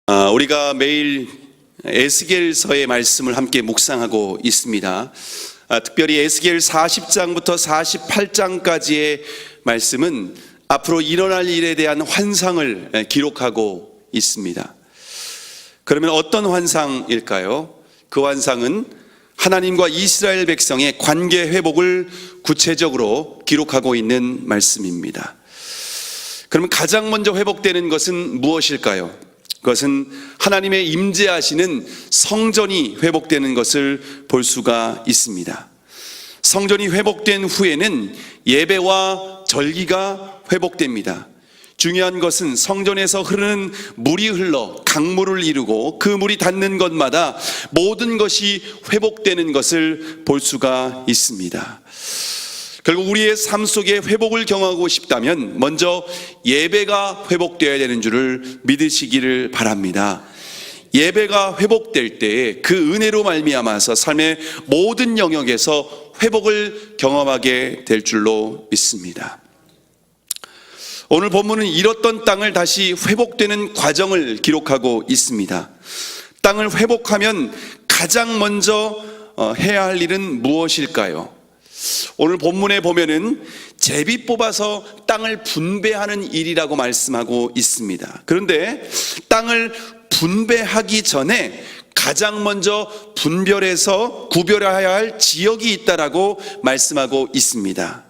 우리가 매일 에스겔서의 말씀을 함께 묵상하고 있습니다. 특별히 에스겔 40장부터 48장까지의 말씀은 앞으로 일어날 일에 대한 환상을 기록하고 있습니다. 그러면 어떤 환상일까요? 그 환상은 하나님과 이스라엘 백성의 관계 회복을 구체적으로 기록하고 있는 말씀입니다. 그러면 가장 먼저 회복되는 것은 무엇일까요? 그것은 하나님의 임재하시는 성전이 회복되는 것을 볼 수가 있습니다. 성전이 회복된 후에는 예배와 절기가 회복됩니다. 중요한 것은 성전에서 흐르는 물이 흘러 강물을 이루고 그 물이 닿는 것마다 모든 것이 회복되는 것을 볼 수가 있습니다. 결국 우리의 삶 속에 회복을 경험하고 싶다면 먼저 예배가 회복되어야 되는 줄을 믿으시기를 바랍니다. 예배가 회복될 때 그 은혜로 말미암아서 삶의 모든 영역에서 회복을 경험하게 될 줄로 믿습니다. 오늘 본문은 잃었던 땅을 다시 회복되는 과정을 기록하고 있습니다. 땅을 회복하면 가장 먼저 해야 할 일은 무엇일까요? 오늘 본문에 보면은 제비 뽑아서 땅을 분배하는 일이라고 말씀하고 있습니다. 그런데 땅을 분배하기 전에 가장 먼저 분별해서 구별해야 할 지역이 있다라고 말씀하고 있습니다.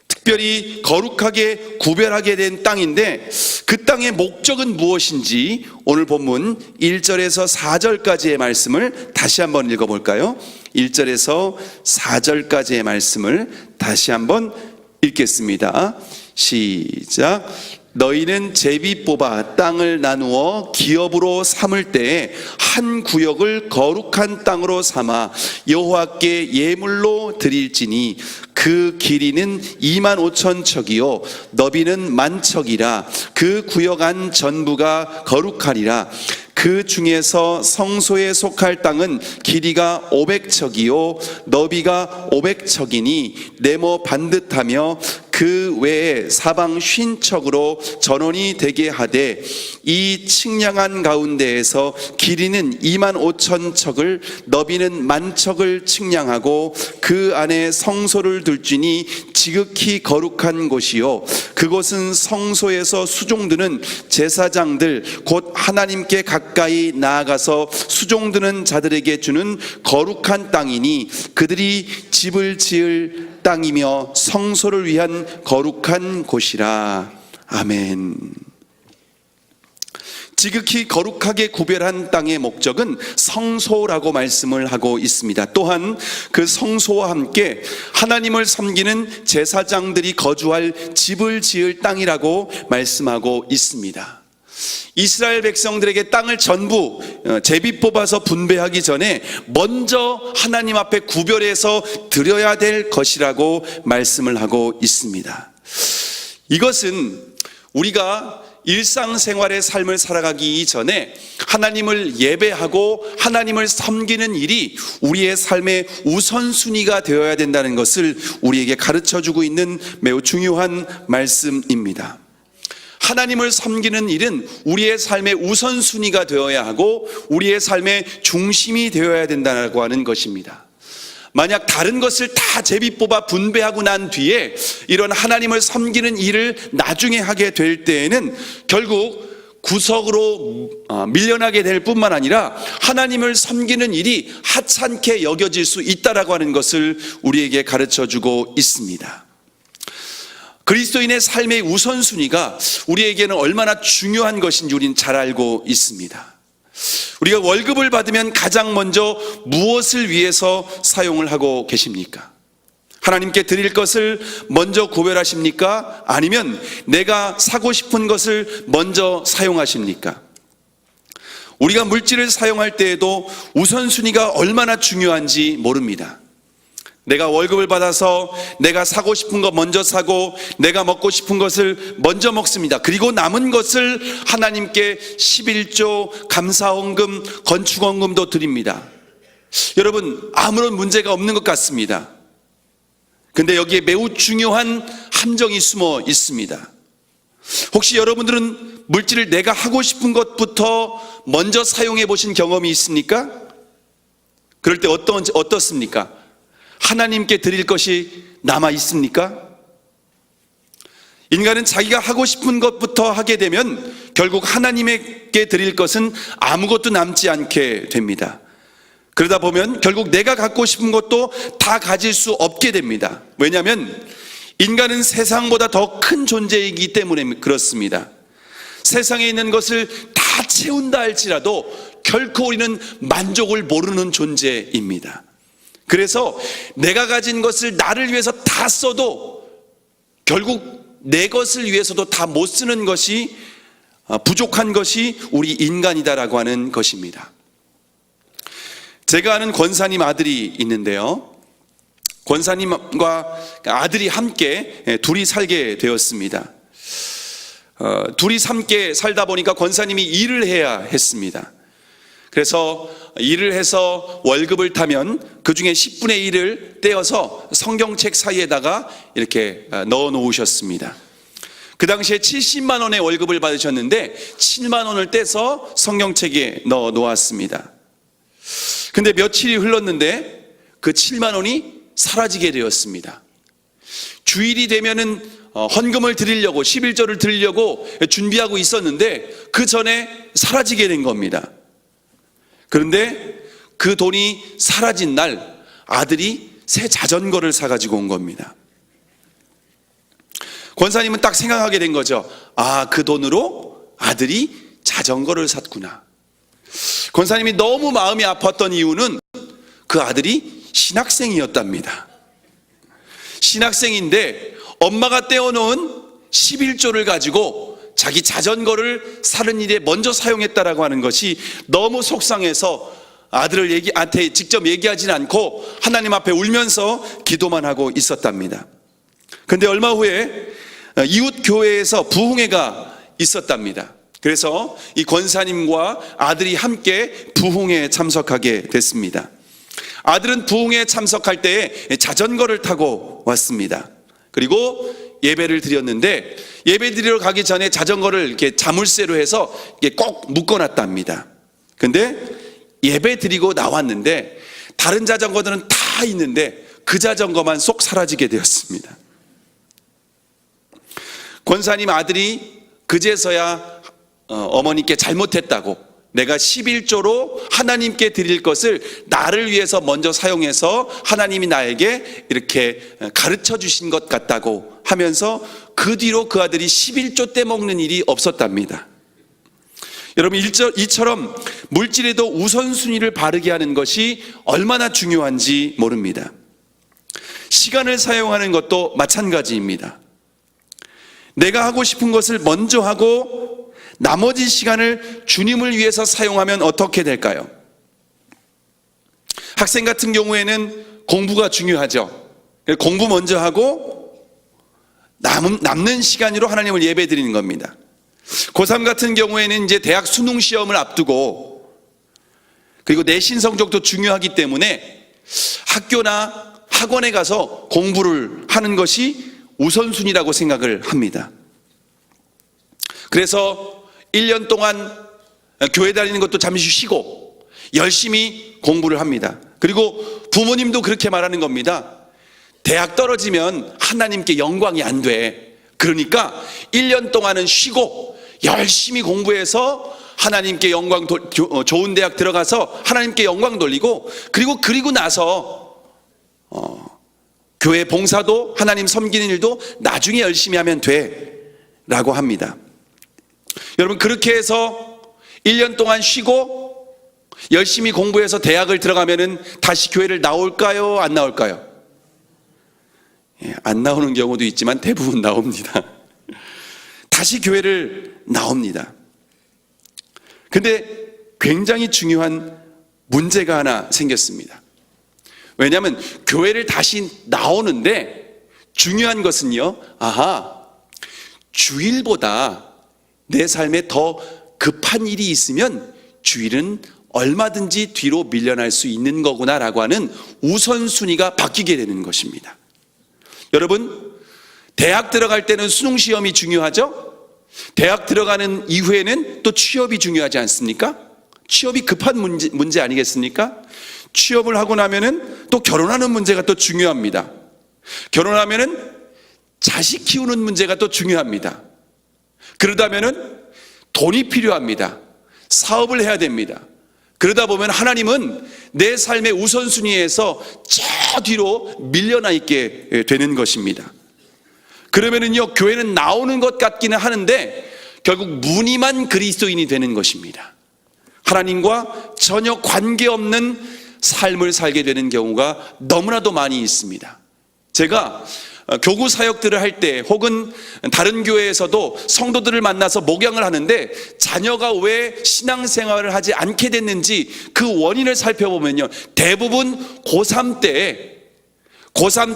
특별히 거룩하게 구별하게 된 땅인데 그 땅의 목적은 무엇인지 오늘 본문 1절에서 4절까지의 말씀을 다시 한번 읽어볼까요? 1절에서 4절까지의 말씀을 다시 한번 읽겠습니다. 시작. 너희는 제비 뽑아 땅을 나누어 기업으로 삼을 때에 한 구역을 거룩한 땅으로 삼아 여호와께 예물로 드릴지니 그 길이는 25,000척이요 너비는 10,000척이라. 그 구역 안 전부가 거룩하리라. 그 중에서 성소에 속할 땅은 길이가 500척이요 너비가 500척이니 네모 반듯하며 그 외에 사방 50척으로 전원이 되게 하되 이 측량한 가운데에서 길이는 25,000척을 너비는 10,000척을 측량하고 그 안에 성소를 둘지니 지극히 거룩한 곳이요 그곳은 성소에서 수종드는 제사장들 곧 하나님께 가까이 나아가서 수종드는 자들에게 주는 거룩한 땅이니 그들이 집을 지을 땅이며 성소를 위한 거룩한 곳이라. 아멘. 지극히 거룩하게 구별한 땅의 목적은 성소라고 말씀을 하고 있습니다. 또한 그 성소와 함께 하나님을 섬기는 제사장들이 거주할 집을 지을 땅이라고 말씀하고 있습니다. 이스라엘 백성들에게 땅을 전부 제비 뽑아서 분배하기 전에 먼저 하나님 앞에 구별해서 드려야 될 것이라고 말씀을 하고 있습니다. 이것은 우리가 일상생활의 삶을 살아가기 이전에 하나님을 예배하고 하나님을 섬기는 일이 우리의 삶의 우선순위가 되어야 된다는 것을 우리에게 가르쳐주고 있는 매우 중요한 말씀입니다. 하나님을 섬기는 일은 우리의 삶의 우선순위가 되어야 하고 우리의 삶의 중심이 되어야 된다고 하는 것입니다. 만약 다른 것을 다 제비 뽑아 분배하고 난 뒤에 이런 하나님을 섬기는 일을 나중에 하게 될 때에는 결국 구석으로 밀려나게 될 뿐만 아니라 하나님을 섬기는 일이 하찮게 여겨질 수 있다라고 하는 것을 우리에게 가르쳐주고 있습니다. 그리스도인의 삶의 우선순위가 우리에게는 얼마나 중요한 것인지 우리는 잘 알고 있습니다. 우리가 월급을 받으면 가장 먼저 무엇을 위해서 사용을 하고 계십니까? 하나님께 드릴 것을 먼저 구별하십니까? 아니면 내가 사고 싶은 것을 먼저 사용하십니까? 우리가 물질을 사용할 때에도 우선순위가 얼마나 중요한지 모릅니다. 내가 월급을 받아서 내가 사고 싶은 거 먼저 사고 내가 먹고 싶은 것을 먼저 먹습니다. 그리고 남은 것을 하나님께 11조 감사헌금, 건축헌금도 드립니다. 여러분, 아무런 문제가 없는 것 같습니다. 근데 여기에 매우 중요한 함정이 숨어 있습니다. 혹시 여러분들은 물질을 내가 하고 싶은 것부터 먼저 사용해 보신 경험이 있습니까? 그럴 때 어떻습니까? 하나님께 드릴 것이 남아 있습니까? 인간은 자기가 하고 싶은 것부터 하게 되면 결국 하나님께 드릴 것은 아무것도 남지 않게 됩니다. 그러다 보면 결국 내가 갖고 싶은 것도 다 가질 수 없게 됩니다. 왜냐하면 인간은 세상보다 더 큰 존재이기 때문에 그렇습니다. 세상에 있는 것을 다 채운다 할지라도 결코 우리는 만족을 모르는 존재입니다. 그래서 내가 가진 것을 나를 위해서 다 써도 결국 내 것을 위해서도 다 못 쓰는 것이, 부족한 것이 우리 인간이다라고 하는 것입니다. 제가 아는 권사님 아들이 있는데요, 권사님과 아들이 함께 둘이 살게 되었습니다. 둘이 함께 살다 보니까 권사님이 일을 해야 했습니다. 그래서 일을 해서 월급을 타면 그 중에 10분의 1을 떼어서 성경책 사이에다가 이렇게 넣어 놓으셨습니다. 그 당시에 70만 원의 월급을 받으셨는데 7만 원을 떼서 성경책에 넣어 놓았습니다. 근데 며칠이 흘렀는데 그 7만 원이 사라지게 되었습니다. 주일이 되면은 헌금을 드리려고, 11조를 드리려고 준비하고 있었는데 그 전에 사라지게 된 겁니다. 그런데 그 돈이 사라진 날 아들이 새 자전거를 사가지고 온 겁니다. 권사님은 딱 생각하게 된 거죠. 아, 그 돈으로 아들이 자전거를 샀구나. 권사님이 너무 마음이 아팠던 이유는 그 아들이 신학생이었답니다. 신학생인데 엄마가 떼어놓은 11조를 가지고 자기 자전거를 사는 일에 먼저 사용했다라고 하는 것이 너무 속상해서 아들한테 직접 얘기하진 않고 하나님 앞에 울면서 기도만 하고 있었답니다. 그런데 얼마 후에 이웃 교회에서 부흥회가 있었답니다. 그래서 이 권사님과 아들이 함께 부흥회에 참석하게 됐습니다. 아들은 부흥회에 참석할 때 자전거를 타고 왔습니다. 그리고 예배를 드렸는데 예배 드리러 가기 전에 자전거를 이렇게 자물쇠로 해서 이렇게 꼭 묶어놨답니다. 근데 예배 드리고 나왔는데 다른 자전거들은 다 있는데 그 자전거만 쏙 사라지게 되었습니다. 권사님 아들이 그제서야 어머니께 잘못했다고, 내가 11조로 하나님께 드릴 것을 나를 위해서 먼저 사용해서 하나님이 나에게 이렇게 가르쳐 주신 것 같다고 하면서 그 뒤로 그 아들이 11조 떼먹는 일이 없었답니다. 여러분, 이처럼 물질에도 우선순위를 바르게 하는 것이 얼마나 중요한지 모릅니다. 시간을 사용하는 것도 마찬가지입니다. 내가 하고 싶은 것을 먼저 하고 나머지 시간을 주님을 위해서 사용하면 어떻게 될까요? 학생 같은 경우에는 공부가 중요하죠. 공부 먼저 하고 남는 시간으로 하나님을 예배 드리는 겁니다. 고3 같은 경우에는 이제 대학 수능 시험을 앞두고, 그리고 내신 성적도 중요하기 때문에 학교나 학원에 가서 공부를 하는 것이 우선순위라고 생각을 합니다. 그래서 1년 동안 교회 다니는 것도 잠시 쉬고 열심히 공부를 합니다. 그리고 부모님도 그렇게 말하는 겁니다. 대학 떨어지면 하나님께 영광이 안 돼. 그러니까 1년 동안은 쉬고 열심히 공부해서 하나님께 영광, 좋은 대학 들어가서 하나님께 영광 돌리고, 그리고 나서 교회 봉사도 하나님 섬기는 일도 나중에 열심히 하면 돼 라고 합니다. 여러분, 그렇게 해서 1년 동안 쉬고 열심히 공부해서 대학을 들어가면은 다시 교회를 나올까요? 안 나올까요? 안 나오는 경우도 있지만 대부분 나옵니다. 다시 교회를 나옵니다. 근데 굉장히 중요한 문제가 하나 생겼습니다. 왜냐하면 교회를 다시 나오는데 중요한 것은요, 주일보다 내 삶에 더 급한 일이 있으면 주일은 얼마든지 뒤로 밀려날 수 있는 거구나라고 하는 우선순위가 바뀌게 되는 것입니다. 여러분, 대학 들어갈 때는 수능 시험이 중요하죠? 대학 들어가는 이후에는 또 취업이 중요하지 않습니까? 취업이 급한 문제 아니겠습니까? 취업을 하고 나면은 또 결혼하는 문제가 또 중요합니다. 결혼하면은 자식 키우는 문제가 또 중요합니다. 그러다면은 돈이 필요합니다. 사업을 해야 됩니다. 그러다 보면 하나님은 내 삶의 우선순위에서 저 뒤로 밀려나 있게 되는 것입니다. 그러면은요, 교회는 나오는 것 같기는 하는데 결국 무늬만 그리스도인이 되는 것입니다. 하나님과 전혀 관계없는 삶을 살게 되는 경우가 너무나도 많이 있습니다. 제가 교구 사역들을 할 때 혹은 다른 교회에서도 성도들을 만나서 목양을 하는데 자녀가 왜 신앙생활을 하지 않게 됐는지 그 원인을 살펴보면요, 대부분 고3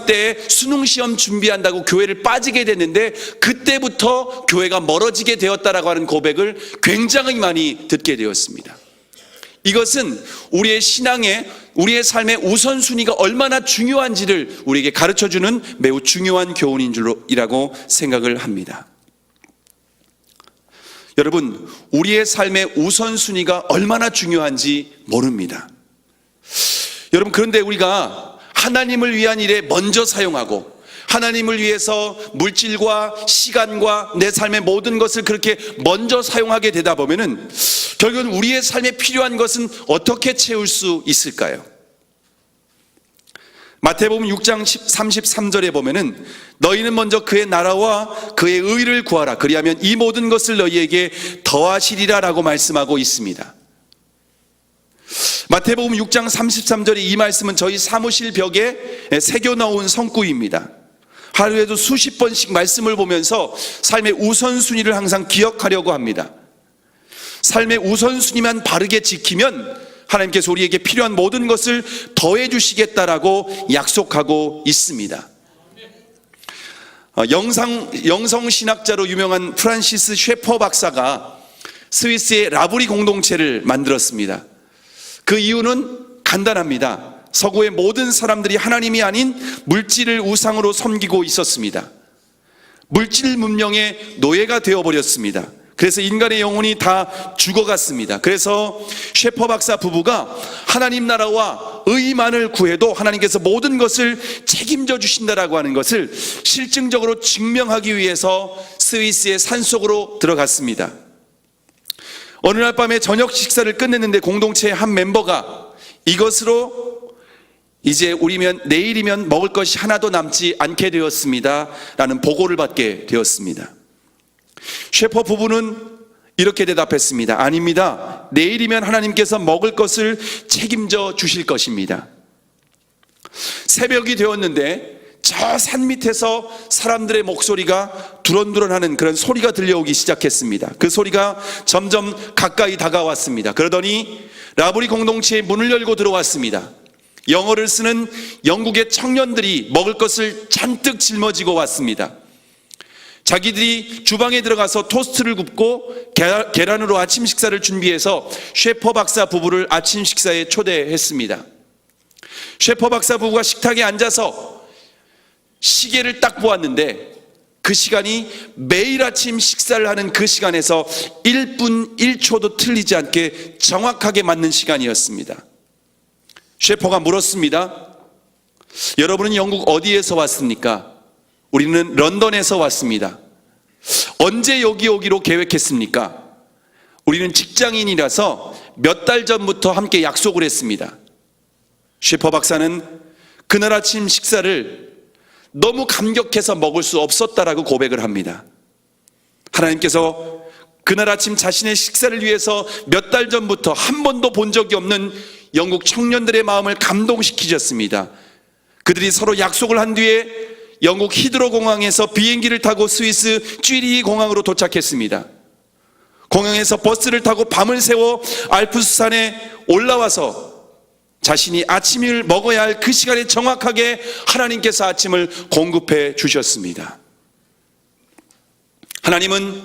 때 수능시험 준비한다고 교회를 빠지게 됐는데 그때부터 교회가 멀어지게 되었다라고 하는 고백을 굉장히 많이 듣게 되었습니다. 이것은 우리의 우리의 삶의 우선순위가 얼마나 중요한지를 우리에게 가르쳐주는 매우 중요한 교훈이라고 생각을 합니다. 여러분, 우리의 삶의 우선순위가 얼마나 중요한지 모릅니다. 여러분, 그런데 우리가 하나님을 위한 일에 먼저 사용하고 하나님을 위해서 물질과 시간과 내 삶의 모든 것을 그렇게 먼저 사용하게 되다 보면은 결국은 우리의 삶에 필요한 것은 어떻게 채울 수 있을까요? 마태복음 6장 33절에 보면은 너희는 먼저 그의 나라와 그의 의를 구하라. 그리하면 이 모든 것을 너희에게 더하시리라 라고 말씀하고 있습니다. 마태복음 6장 33절의 이 말씀은 저희 사무실 벽에 새겨 넣은 성구입니다. 하루에도 수십 번씩 말씀을 보면서 삶의 우선순위를 항상 기억하려고 합니다. 삶의 우선순위만 바르게 지키면 하나님께서 우리에게 필요한 모든 것을 더해 주시겠다라고 약속하고 있습니다. 영성신학자로 유명한 프란시스 셰퍼 박사가 스위스의 라브리 공동체를 만들었습니다. 그 이유는 간단합니다. 서구의 모든 사람들이 하나님이 아닌 물질을 우상으로 섬기고 있었습니다. 물질 문명의 노예가 되어버렸습니다. 그래서 인간의 영혼이 다 죽어갔습니다. 그래서 셰퍼 박사 부부가 하나님 나라와 의만을 구해도 하나님께서 모든 것을 책임져 주신다라고 하는 것을 실증적으로 증명하기 위해서 스위스의 산속으로 들어갔습니다. 어느 날 밤에 저녁 식사를 끝냈는데 공동체의 한 멤버가 이것으로 이제 내일이면 먹을 것이 하나도 남지 않게 되었습니다 라는 보고를 받게 되었습니다. 셰퍼 부부는 이렇게 대답했습니다. 아닙니다. 내일이면 하나님께서 먹을 것을 책임져 주실 것입니다. 새벽이 되었는데 저 산 밑에서 사람들의 목소리가 두런두런하는 그런 소리가 들려오기 시작했습니다. 그 소리가 점점 가까이 다가왔습니다. 그러더니 라브리 공동체의 문을 열고 들어왔습니다. 영어를 쓰는 영국의 청년들이 먹을 것을 잔뜩 짊어지고 왔습니다. 자기들이 주방에 들어가서 토스트를 굽고 계란으로 아침 식사를 준비해서 셰퍼 박사 부부를 아침 식사에 초대했습니다. 셰퍼 박사 부부가 식탁에 앉아서 시계를 딱 보았는데 그 시간이 매일 아침 식사를 하는 그 시간에서 1분 1초도 틀리지 않게 정확하게 맞는 시간이었습니다. 셰퍼가 물었습니다. 여러분은 영국 어디에서 왔습니까? 우리는 런던에서 왔습니다. 언제 여기 오기로 계획했습니까? 우리는 직장인이라서 몇 달 전부터 함께 약속을 했습니다. 셰퍼 박사는 그날 아침 식사를 너무 감격해서 먹을 수 없었다라고 고백을 합니다. 하나님께서 그날 아침 자신의 식사를 위해서 몇 달 전부터 한 번도 본 적이 없는 영국 청년들의 마음을 감동시키셨습니다. 그들이 서로 약속을 한 뒤에 영국 히드로 공항에서 비행기를 타고 스위스 쥐리히 공항으로 도착했습니다. 공항에서 버스를 타고 밤을 새워 알프스산에 올라와서 자신이 아침을 먹어야 할 그 시간에 정확하게 하나님께서 아침을 공급해 주셨습니다. 하나님은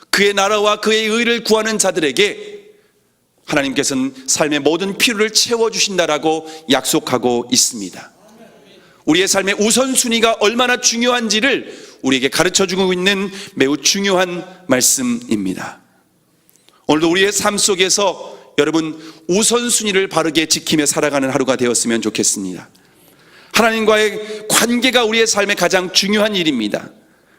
그의 나라와 그의 의를 구하는 자들에게 하나님께서는 삶의 모든 필요를 채워주신다라고 약속하고 있습니다. 우리의 삶의 우선순위가 얼마나 중요한지를 우리에게 가르쳐주고 있는 매우 중요한 말씀입니다. 오늘도 우리의 삶 속에서 여러분 우선순위를 바르게 지키며 살아가는 하루가 되었으면 좋겠습니다. 하나님과의 관계가 우리의 삶의 가장 중요한 일입니다.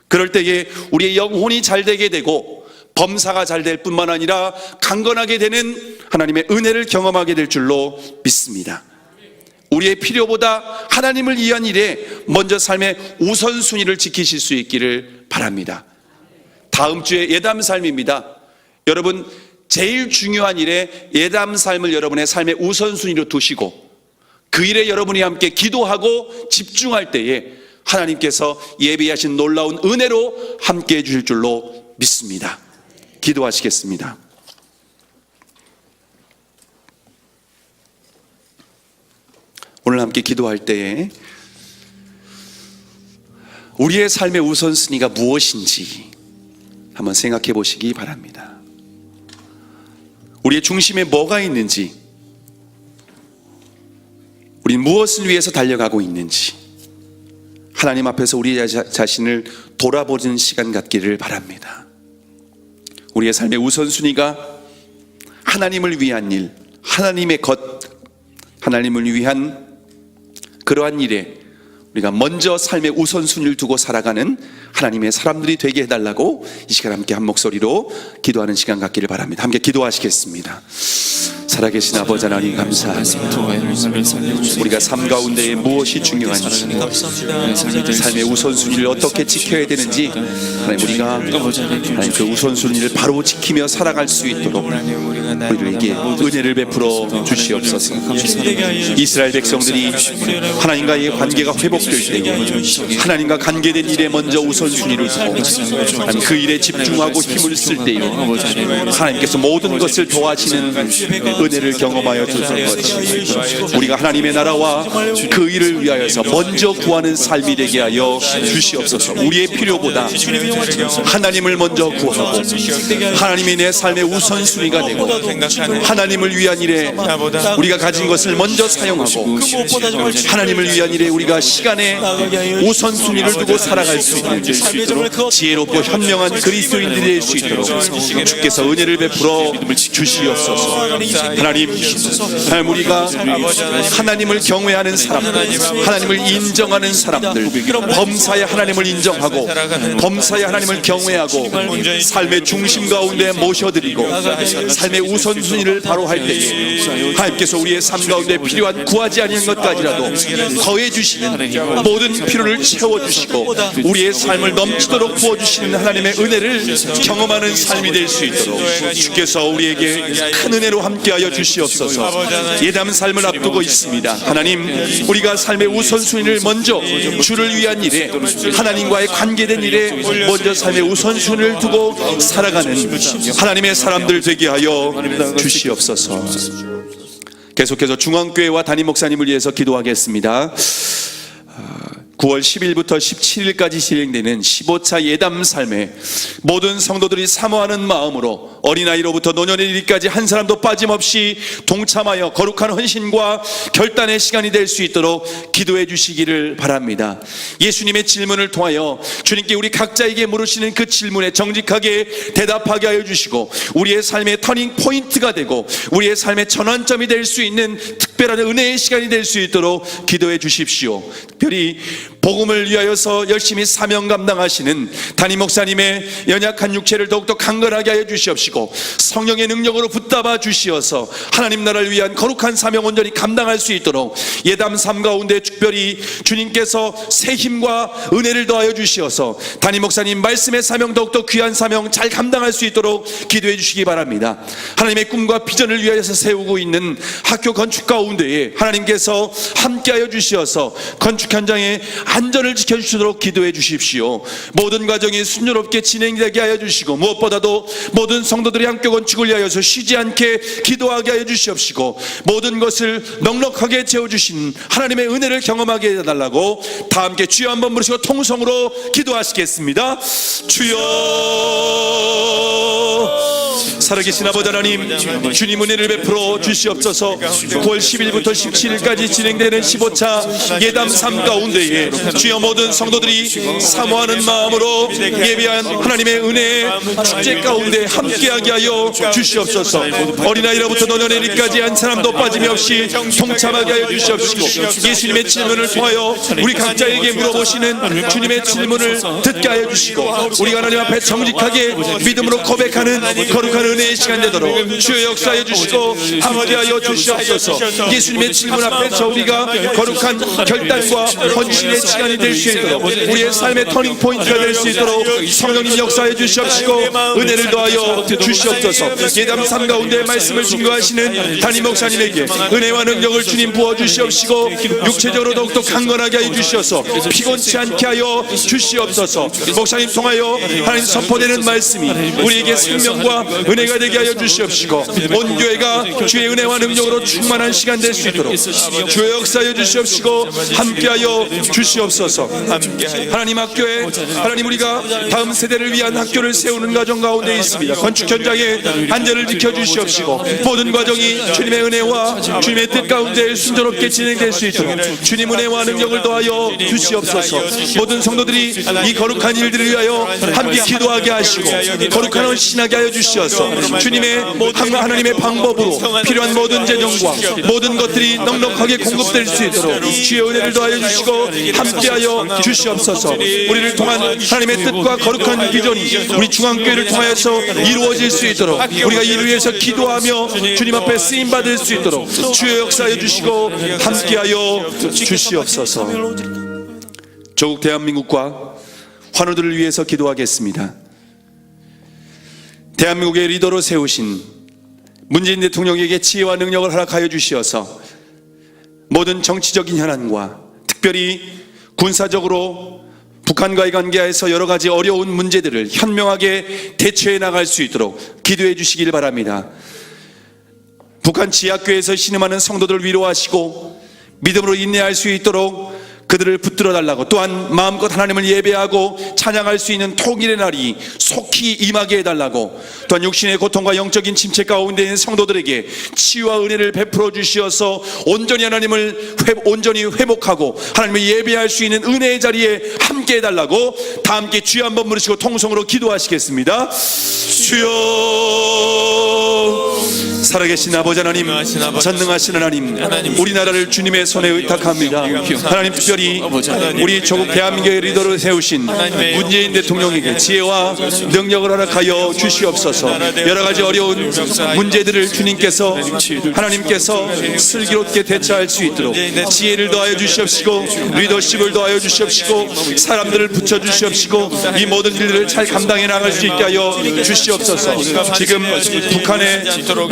그럴 때에 우리의 영혼이 잘 되게 되고 범사가 잘 될 뿐만 아니라 강건하게 되는 하나님의 은혜를 경험하게 될 줄로 믿습니다. 우리의 필요보다 하나님을 위한 일에 먼저 삶의 우선순위를 지키실 수 있기를 바랍니다. 다음 주에 예담 삶입니다. 여러분 제일 중요한 일에 예담 삶을 여러분의 삶의 우선순위로 두시고 그 일에 여러분이 함께 기도하고 집중할 때에 하나님께서 예비하신 놀라운 은혜로 함께 해주실 줄로 믿습니다. 기도하시겠습니다. 오늘 함께 기도할 때에 우리의 삶의 우선순위가 무엇인지 한번 생각해 보시기 바랍니다. 우리의 중심에 뭐가 있는지, 우리는 무엇을 위해서 달려가고 있는지 하나님 앞에서 우리 자신을 돌아보는 시간 갖기를 바랍니다. 우리의 삶의 우선순위가 하나님을 위한 일, 하나님의 것, 하나님을 위한 그러한 일에 우리가 먼저 삶의 우선순위를 두고 살아가는 하나님의 사람들이 되게 해달라고 이 시간 함께 한 목소리로 기도하는 시간 갖기를 바랍니다. 함께 기도하시겠습니다. 살아계신 아버지 하나님 감사합니다. 우리가 삶 가운데 무엇이 중요한지, 삶의 우선순위를 어떻게 지켜야 되는지 하나님 우리가 하나님 그 우선순위를 바로 지키며 살아갈 수 있도록 우리에게 은혜를 베풀어 주시옵소서. 이스라엘 백성들이 하나님과의 관계가 회복될 때에 하나님과 관계된 일에 먼저 우선순위를 두고 하나님 그 일에 집중하고 힘을 쓸 때에 하나님께서 모든 것을 도와주시는 은혜를 경험하여 주신 것이 우리가 하나님의 나라와 그 일을 위하여서 먼저 구하는 삶이 되게 하여 주시옵소서. 우리의 필요보다 하나님을 먼저 구하고 하나님이 내 삶의 우선순위가 되고 하나님을 위한 일에 우리가 가진 것을 먼저 사용하고 하나님을 위한 일에 우리가 시간에 우선순위를 두고 살아갈 수 있는 지혜롭고 현명한 그리스도인들이 될 수 있도록 주께서 은혜를 베풀어 주시옵소서. 하나님 우리가 하나님을 경외하는 사람들, 하나님을 인정하는 사람들, 범사에 하나님을 인정하고 범사에 하나님을 경외하고 삶의 중심 가운데 모셔드리고 삶의 우선순위를 바로 할 때에 하나님께서 우리의 삶 가운데 필요한 구하지 아니한 것까지라도 더해 주시는 모든 필요를 채워주시고 우리의 삶을 넘치도록 부어주시는 하나님의 은혜를 경험하는 삶이 될 수 있도록 주께서 우리에게 큰 은혜로 함께하여 주시옵소서. 예담 삶을 앞두고 있습니다. 하나님 우리가 삶의 우선순위를 먼저 주를 위한 일에 하나님과의 관계된 일에 먼저 삶의 우선순위를 두고 살아가는 하나님의 사람들 되게 하여 주시옵소서. 계속해서 중앙교회와 담임 목사님을 위해서 기도하겠습니다. 9월 10일부터 17일까지 진행되는 15차 예담 삶에 모든 성도들이 사모하는 마음으로 어린아이로부터 노년의 이르기까지 한 사람도 빠짐없이 동참하여 거룩한 헌신과 결단의 시간이 될 수 있도록 기도해 주시기를 바랍니다. 예수님의 질문을 통하여 주님께 우리 각자에게 물으시는 그 질문에 정직하게 대답하게 하여 주시고 우리의 삶의 터닝 포인트가 되고 우리의 삶의 전환점이 될 수 있는 특별한 은혜의 시간이 될 수 있도록 기도해 주십시오. 특별히 복음을 위하여서 열심히 사명 감당하시는 담임 목사님의 연약한 육체를 더욱더 강건하게 하여 주시옵시고 성령의 능력으로 붙잡아 주시어서 하나님 나라를 위한 거룩한 사명 온전히 감당할 수 있도록 예담 삶 가운데 특별히 주님께서 새 힘과 은혜를 더하여 주시어서 담임 목사님 말씀의 사명 더욱더 귀한 사명 잘 감당할 수 있도록 기도해 주시기 바랍니다. 하나님의 꿈과 비전을 위하여서 세우고 있는 학교 건축 가운데에 하나님께서 함께하여 주시어서 건축 현장에 안전을 지켜주시도록 기도해 주십시오. 모든 과정이 순조롭게 진행되게 하여 주시고 무엇보다도 모든 성도들이 함께 건축을 위하여서 쉬지 않게 기도하게 하여 주시옵시고 모든 것을 넉넉하게 채워주신 하나님의 은혜를 경험하게 해달라고 다 함께 주여 한번 부르시고 통성으로 기도하시겠습니다. 주여 살아계신 아버지 하나님, 주님 은혜를 베풀어 주시옵소서. 9월 10일부터 17일까지 진행되는 15차 예담 삶 가운데에 주여 모든 성도들이 사모하는 마음으로 예비한 하나님의 은혜의 축제 가운데 함께하게 하여 주시옵소서. 어린아이로부터 노년에리까지 한 사람도 빠짐이 없이 동참하게 하여 주시옵시고, 예수님의 질문을 통하여 우리 각자에게 물어보시는 주님의 질문을 듣게 하여 주시고, 우리가 하나님 앞에 정직하게 믿음으로 고백하는 거룩한 은혜의 시간 되도록 주여 역사해 주시고 함께하여 주시옵소서. 예수님의 질문 앞에서 우리가 거룩한 결단과 헌신의 시간이 될 수 있도록, 우리의 삶의 터닝 포인트가 될 수 있도록 성령님 역사해 주시옵시고 은혜를 더하여 주시옵소서. 예담 삶 가운데 말씀을 증거하시는 담임 목사님에게 은혜와 능력을 주님 부어 주시옵시고, 육체적으로 더욱더 강건하게 하여 주시옵소서. 피곤치 않게 하여 주시옵소서. 목사님 통하여 하나님 선포되는 말씀이 우리에게 생명과 은혜가 되게 하여 주시옵시고, 온 교회가 주의 은혜와 능력으로 충만한 시간 될 수 있도록 주의 역사하여 주시옵시고 함께하여 주시옵소서. 하나님 학교에 하나님 우리가 다음 세대를 위한 학교를 세우는 과정 가운데 있습니다. 건축 현장의 안전을 지켜주시옵시고, 모든 과정이 주님의 은혜와 주님의 뜻 가운데 순조롭게 진행될 수 있도록 주님 은혜와 능력을 더하여 주시옵소서. 모든 성도들이 이 거룩한 일들을 위하여 함께 기도하게 하시고 거룩한 헌신하게 하여 주시옵소서. 주님의 하나님의 방법으로 필요한 모든 재정과 모든 것들이 넉넉하게 공급될 수 있도록 주의 은혜를 더하여 주시고 함께하여 주시옵소서. 우리를 통한 하나님의 뜻과 거룩한 비전이 우리 중앙교회를 통하여서 이루어질 수 있도록 우리가 이를 위해서 기도하며 주님 앞에 쓰임받을 수 있도록 주의 역사하여 주시고 함께하여 주시옵소서. 조국 대한민국과 환우들을 위해서 기도하겠습니다. 대한민국의 리더로 세우신 문재인 대통령에게 지혜와 능력을 허락하여 주시어서 모든 정치적인 현안과 특별히 군사적으로 북한과의 관계에서 여러 가지 어려운 문제들을 현명하게 대처해 나갈 수 있도록 기도해 주시길 바랍니다. 북한 지하교회에서 신음하는 성도들을 위로하시고 믿음으로 인내할 수 있도록 그들을 붙들어 달라고, 또한 마음껏 하나님을 예배하고 찬양할 수 있는 통일의 날이 속히 임하게 해달라고, 또한 육신의 고통과 영적인 침체 가운데 있는 성도들에게 치유와 은혜를 베풀어 주시어서 온전히 하나님을 온전히 회복하고 하나님을 예배할 수 있는 은혜의 자리에 함께 해달라고 다 함께 주여 한번 부르시고 통성으로 기도하시겠습니다. 주여, 살아계신 아버지 하나님, 전능하신 하나님, 우리나라를 주님의 손에 의탁합니다. 하나님, 특별히 우리 조국 대한민국의 리더로 세우신 문재인 대통령에게 지혜와 능력을 허락하여 주시옵소서. 여러 가지 어려운 문제들을 주님께서 하나님께서 슬기롭게 대처할 수 있도록 지혜를 더하여 주시옵시고 리더십을 더하여 주시옵시고 사람들을 붙여 주시옵시고 이 모든 일들을 잘 감당해 나갈 수 있게 하여 주시옵소서. 지금 북한의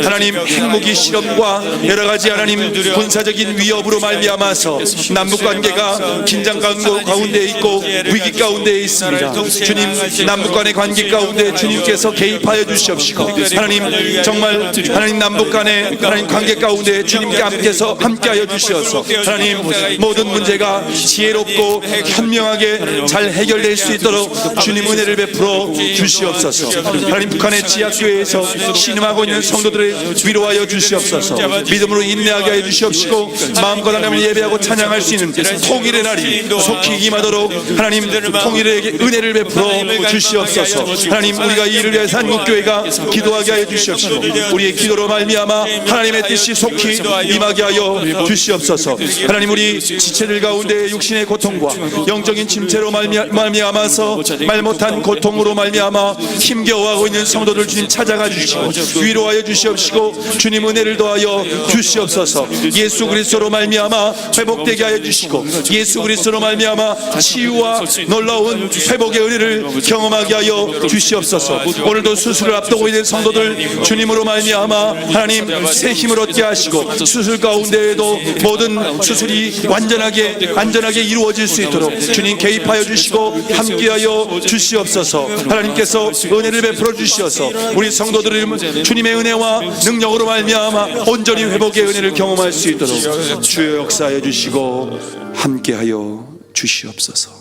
하나님 핵무기 실험과 여러 가지 하나님 군사적인 위협으로 말미암아서 남북 관계가 긴장 가운데 있고 위기 가운데 있습니다. 주님, 남북 간의 관계 가운데 주님께서 개입하여 주시옵시고 하나님, 정말 하나님 남북 간의 하나님 관계 가운데 주님께 함께하여 주시옵소서. 하나님, 모든 문제가 지혜롭고 현명하게 잘 해결될 수 있도록 주님 은혜를 베풀어 주시옵소서. 하나님, 북한의 지하교회에서 신음하고 있는 성도들을 위로하여 주시옵소서. 믿음으로 인내하게 하여 주시옵시고 마음껏 하나님을 예배하고 찬양할 수 있는 통일의 날이 속히 임하도록 하나님 통일의 은혜를 베풀어 주시옵소서. 하나님, 우리가 이 일을 위해서 한국교회가 기도하게 하여 주시옵시고 우리의 기도로 말미암아 하나님의 뜻이 속히 임하게 하여 주시옵소서. 하나님, 우리 지체들 가운데 육신의 고통과 영적인 침체로 말미암아서 말 못한 고통으로 말미암아 힘겨워하고 있는 성도들 주님 찾아가 주시고 위로하여 주시옵시고 주님 은혜를 더하여 주시옵소서. 예수 그리스도로 말미암아 회복되게 하여 주시고 예수 그리스도로 말미암아 치유와 놀라운 회복의 은혜를 경험하게 하여 주시옵소서. 오늘도 수술을 앞두고 있는 성도들 주님으로 말미암아 하나님 새 힘을 얻게 하시고 수술 가운데에도 모든 수술이 완전하게 안전하게 이루어질 수 있도록 주님 개입하여 주시고 함께하여 주시옵소서. 하나님께서 은혜를 베풀어 주시어서 우리 성도들을 주님의 은혜와 능력으로 말미암아 온전히 회복의 은혜를 경험할 수 있도록 주여 역사하여 주시고 함께하여 주시옵소서.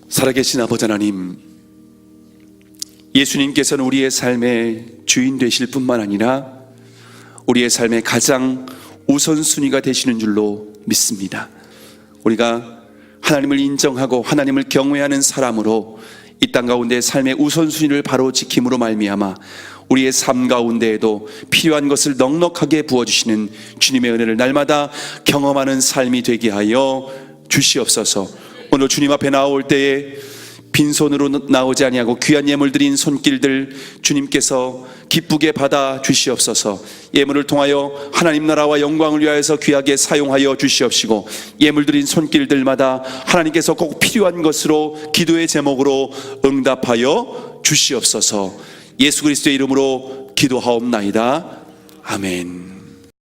살아계신 아버지 하나님, 예수님께서는 우리의 삶의 주인 되실 뿐만 아니라 우리의 삶의 가장 우선순위가 되시는 줄로 믿습니다. 우리가 하나님을 인정하고 하나님을 경외하는 사람으로 이 땅 가운데 삶의 우선순위를 바로 지킴으로 말미암아 우리의 삶 가운데에도 필요한 것을 넉넉하게 부어주시는 주님의 은혜를 날마다 경험하는 삶이 되게 하여 주시옵소서. 오늘 주님 앞에 나올 때에 빈손으로 나오지 아니하고 귀한 예물 드린 손길들 주님께서 기쁘게 받아 주시옵소서. 예물을 통하여 하나님 나라와 영광을 위하여서 귀하게 사용하여 주시옵시고, 예물 드린 손길들마다 하나님께서 꼭 필요한 것으로 기도의 제목으로 응답하여 주시옵소서. 예수 그리스도의 이름으로 기도하옵나이다. 아멘.